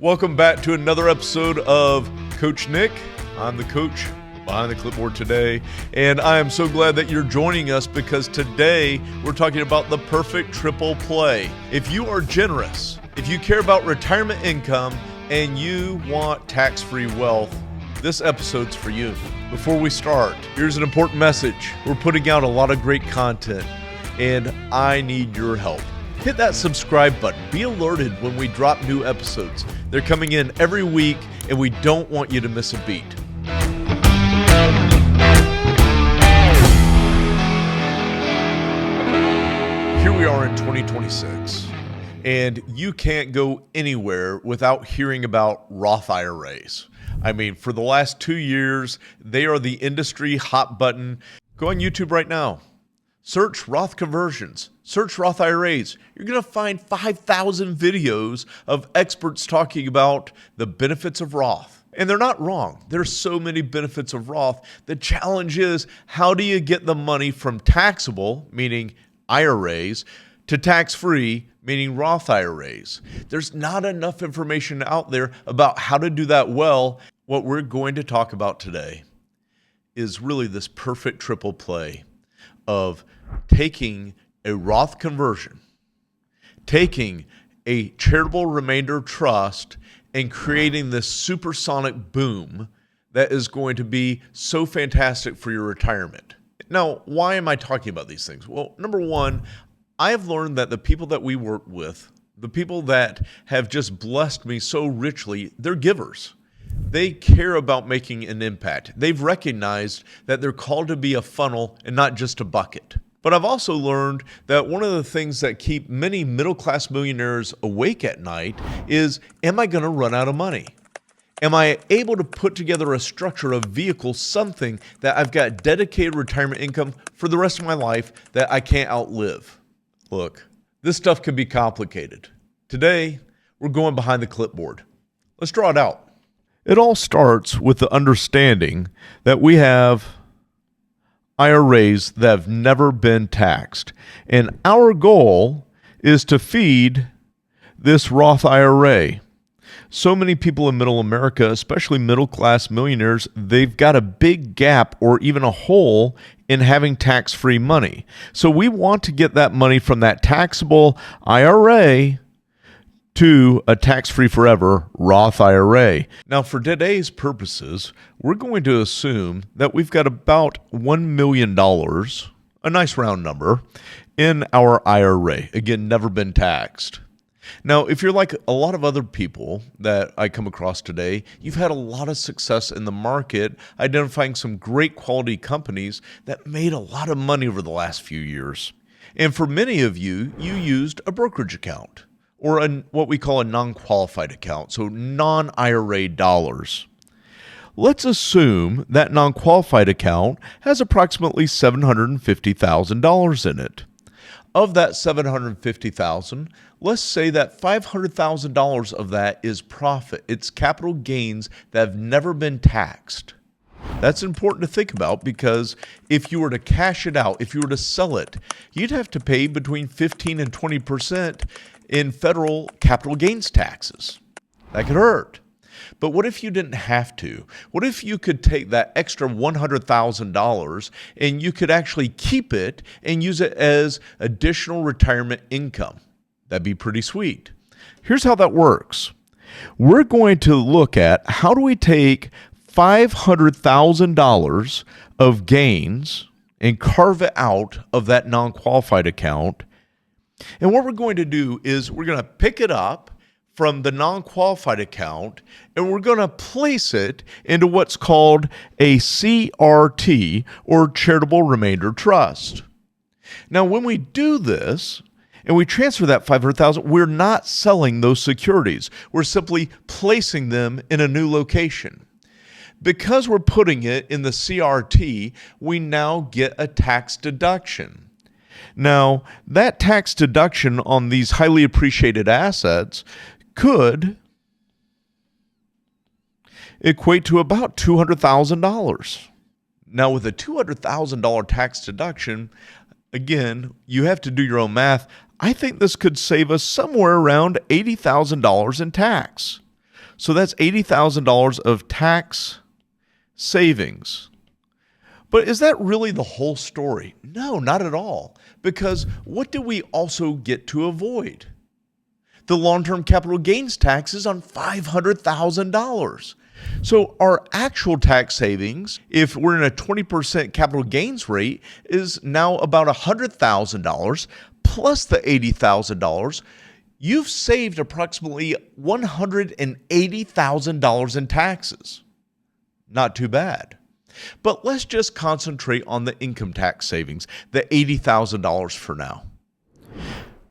Welcome back to another episode of Coach Nick. I'm the coach behind the clipboard today, and I am so glad that you're joining us because today we're talking about the perfect triple play. If you are generous, if you care about retirement income, and you want tax-free wealth, this episode's for you. Before we start, here's an important message. We're putting out a lot of great content, and I need your help. Hit that subscribe button. Be alerted when we drop new episodes. They're coming in every week, and we don't want you to miss a beat. Here we are in 2026, and you can't go anywhere without hearing about Roth IRAs. I mean, for the last 2 years, they are the industry hot button. Go on YouTube right now. Search Roth conversions, search Roth IRAs. You're going to find 5,000 videos of experts talking about the benefits of Roth. And they're not wrong. There's so many benefits of Roth. The challenge is, how do you get the money from taxable, meaning IRAs, to tax-free, meaning Roth IRAs? There's not enough information out there about how to do that well. What we're going to talk about today is really this perfect triple play of taking a Roth conversion, taking a charitable remainder trust, and creating this supersonic boom that is going to be so fantastic for your retirement. Now, why am I talking about these things? Well, number one, I have learned that the people that we work with, the people that have just blessed me so richly, they're givers. They care about making an impact. They've recognized that they're called to be a funnel and not just a bucket. But I've also learned that one of the things that keep many middle-class millionaires awake at night is, am I going to run out of money? Am I able to put together a structure, a vehicle, something that I've got dedicated retirement income for the rest of my life that I can't outlive? Look, this stuff can be complicated. Today, we're going behind the clipboard. Let's draw it out. It all starts with the understanding that we have IRAs that have never been taxed. And our goal is to feed this Roth IRA. So many people in middle America, especially middle-class millionaires, they've got a big gap or even a hole in having tax-free money. So we want to get that money from that taxable IRA to a tax-free forever Roth IRA. Now, for today's purposes, we're going to assume that we've got about $1 million, a nice round number, in our IRA. Again, never been taxed. Now, if you're like a lot of other people that I come across today, you've had a lot of success in the market identifying some great quality companies that made a lot of money over the last few years. And for many of you, you used a brokerage account, or what we call a non-qualified account, so non-IRA dollars. Let's assume that non-qualified account has approximately $750,000 in it. Of that $750,000, let's say that $500,000 of that is profit. It's capital gains that have never been taxed. That's important to think about because if you were to cash it out, if you were to sell it, you'd have to pay between 15 and 20% in federal capital gains taxes. That could hurt. But what if you didn't have to? What if you could take that extra $100,000 and you could actually keep it and use it as additional retirement income? That'd be pretty sweet. Here's how that works. We're going to look at how do we take $500,000 of gains and carve it out of that non-qualified account. And what we're going to do is we're going to pick it up from the non-qualified account and we're going to place it into what's called a CRT, or charitable remainder trust. Now, when we do this and we transfer that $500,000, we're not selling those securities. We're simply placing them in a new location. Because we're putting it in the CRT, we now get a tax deduction. Now, that tax deduction on these highly appreciated assets could equate to about $200,000. Now, with a $200,000 tax deduction, again, you have to do your own math. I think this could save us somewhere around $80,000 in tax. So that's $80,000 of tax savings. But is that really the whole story? No, not at all. Because what do we also get to avoid? The long-term capital gains taxes on $500,000. So our actual tax savings, if we're in a 20% capital gains rate, is now about $100,000 plus the $80,000. You've saved approximately $180,000 in taxes. Not too bad. But let's just concentrate on the income tax savings, the $80,000 for now.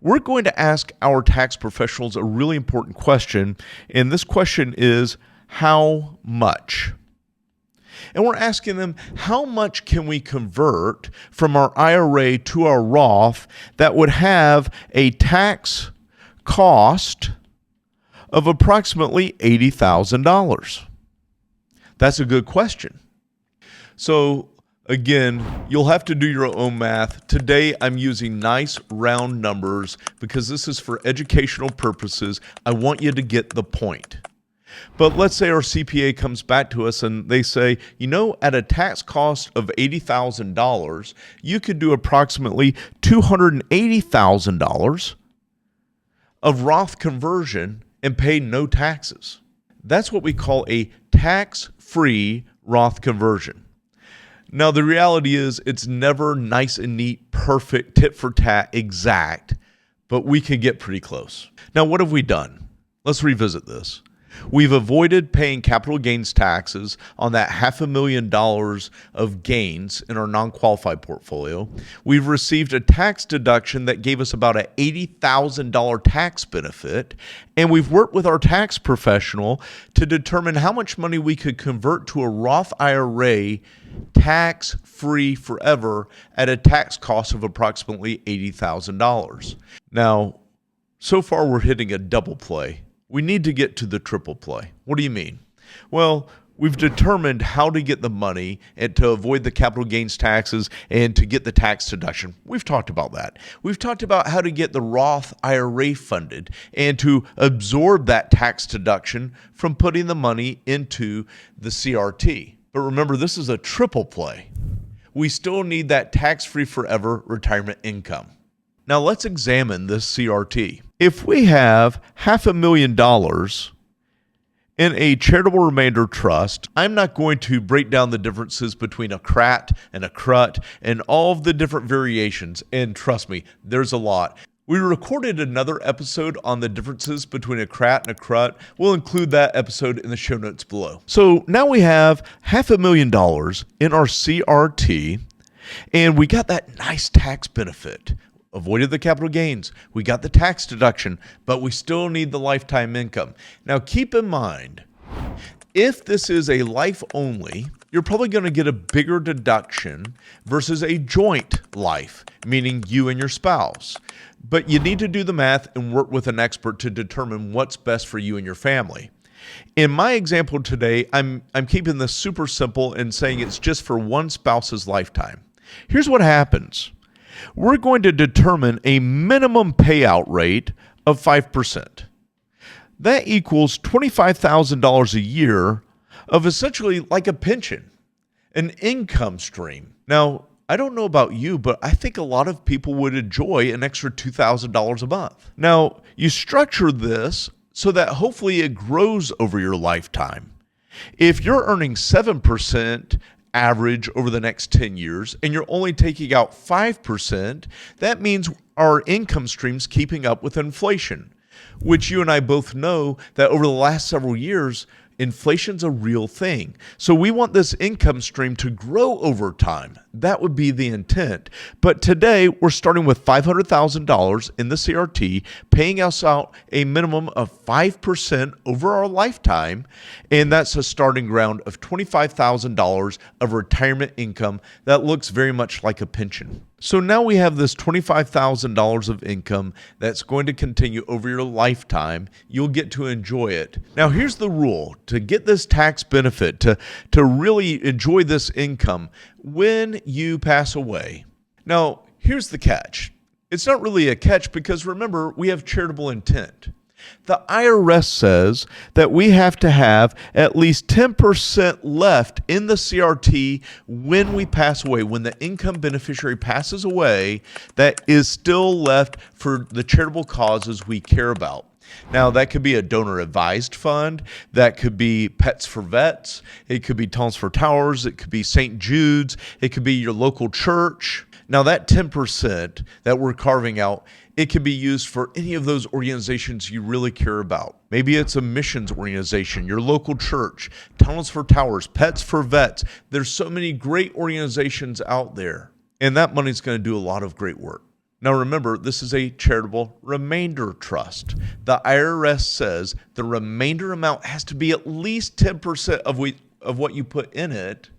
We're going to ask our tax professionals a really important question, and this question is, how much? And we're asking them, how much can we convert from our IRA to our Roth that would have a tax cost of approximately $80,000? That's a good question. So again, you'll have to do your own math. Today, I'm using nice round numbers because this is for educational purposes. I want you to get the point. But let's say our CPA comes back to us and they say, at a tax cost of $80,000, you could do approximately $280,000 of Roth conversion and pay no taxes. That's what we call a tax-free Roth conversion. Now, the reality is it's never nice and neat, perfect, tit for tat, exact, but we can get pretty close. Now, what have we done? Let's revisit this. We've avoided paying capital gains taxes on that $500,000 of gains in our non-qualified portfolio. We've received a tax deduction that gave us about an $80,000 tax benefit, and we've worked with our tax professional to determine how much money we could convert to a Roth IRA tax-free forever at a tax cost of approximately $80,000. Now, so far we're hitting a double play. We need to get to the triple play. What do you mean? Well, we've determined how to get the money and to avoid the capital gains taxes and to get the tax deduction. We've talked about that. We've talked about how to get the Roth IRA funded and to absorb that tax deduction from putting the money into the CRT. But remember, this is a triple play. We still need that tax-free forever retirement income. Now let's examine this CRT. If we have $500,000 in a charitable remainder trust, I'm not going to break down the differences between a CRAT and a CRUT and all of the different variations. And trust me, there's a lot. We recorded another episode on the differences between a CRAT and a CRUT. We'll include that episode in the show notes below. So now we have $500,000 in our CRT, and we got that nice tax benefit. Avoided the capital gains. We got the tax deduction, but we still need the lifetime income. Now keep in mind, if this is a life only, you're probably going to get a bigger deduction versus a joint life, meaning you and your spouse. But you need to do the math and work with an expert to determine what's best for you and your family. In my example today, I'm keeping this super simple and saying it's just for one spouse's lifetime. Here's what happens. We're going to determine a minimum payout rate of 5%. That equals $25,000 a year of essentially like a pension, an income stream. Now, I don't know about you, but I think a lot of people would enjoy an extra $2,000 a month. Now, you structure this so that hopefully it grows over your lifetime. If you're earning 7% average over the next 10 years and you're only taking out 5%, that means our income stream's keeping up with inflation, which you and I both know that over the last several years, inflation's a real thing. So we want this income stream to grow over time. That would be the intent. But today we're starting with $500,000 in the CRT, paying us out a minimum of 5% over our lifetime. And that's a starting ground of $25,000 of retirement income that looks very much like a pension. So now we have this $25,000 of income that's going to continue over your lifetime. You'll get to enjoy it. Now, here's the rule. To get this tax benefit, to really enjoy this income when you pass away. Now, here's the catch. It's not really a catch because remember, we have charitable intent. The IRS says that we have to have at least 10% left in the CRT when we pass away. When the income beneficiary passes away, that is still left for the charitable causes we care about. Now, that could be a donor-advised fund. That could be Pets for Vets. It could be Tunnels for Towers. It could be St. Jude's. It could be your local church. Now, that 10% that we're carving out, it can be used for any of those organizations you really care about. Maybe it's a missions organization, your local church, Tunnels for Towers, Pets for Vets. There's so many great organizations out there, and that money's going to do a lot of great work. Now remember, this is a charitable remainder trust. The IRS says the remainder amount has to be at least 10% of what you put in it,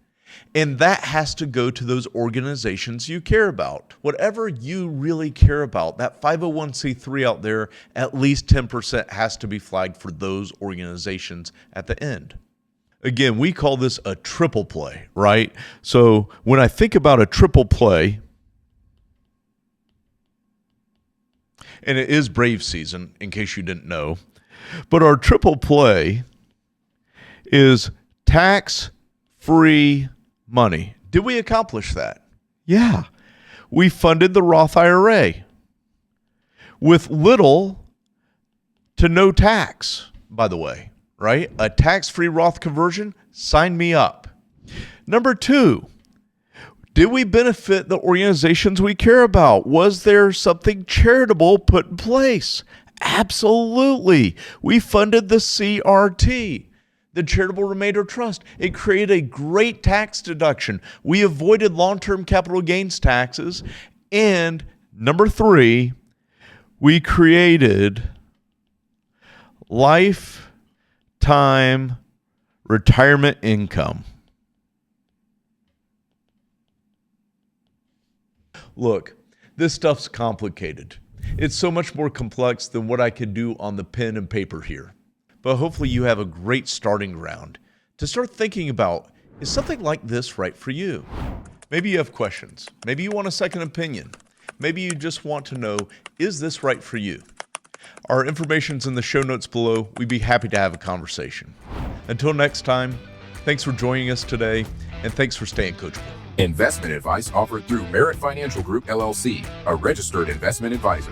and that has to go to those organizations you care about. Whatever you really care about, that 501c3 out there, at least 10% has to be flagged for those organizations at the end. Again, we call this a triple play, right? So when I think about a triple play, and it is Brave season, in case you didn't know, but our triple play is tax-free money. Did we accomplish that? Yeah. We funded the Roth IRA with little to no tax, by the way, right? A tax-free Roth conversion, sign me up. Number 2, did we benefit the organizations we care about? Was there something charitable put in place? Absolutely. We funded the CRT, the Charitable Remainder Trust. It created a great tax deduction. We avoided long-term capital gains taxes. And number 3, we created lifetime retirement income. Look, this stuff's complicated. It's so much more complex than what I could do on the pen and paper here. But hopefully you have a great starting ground to start thinking about, is something like this right for you? Maybe you have questions. Maybe you want a second opinion. Maybe you just want to know, is this right for you? Our information's in the show notes below. We'd be happy to have a conversation. Until next time, thanks for joining us today, and thanks for staying coachable. Investment advice offered through Merit Financial Group, LLC, a registered investment advisor.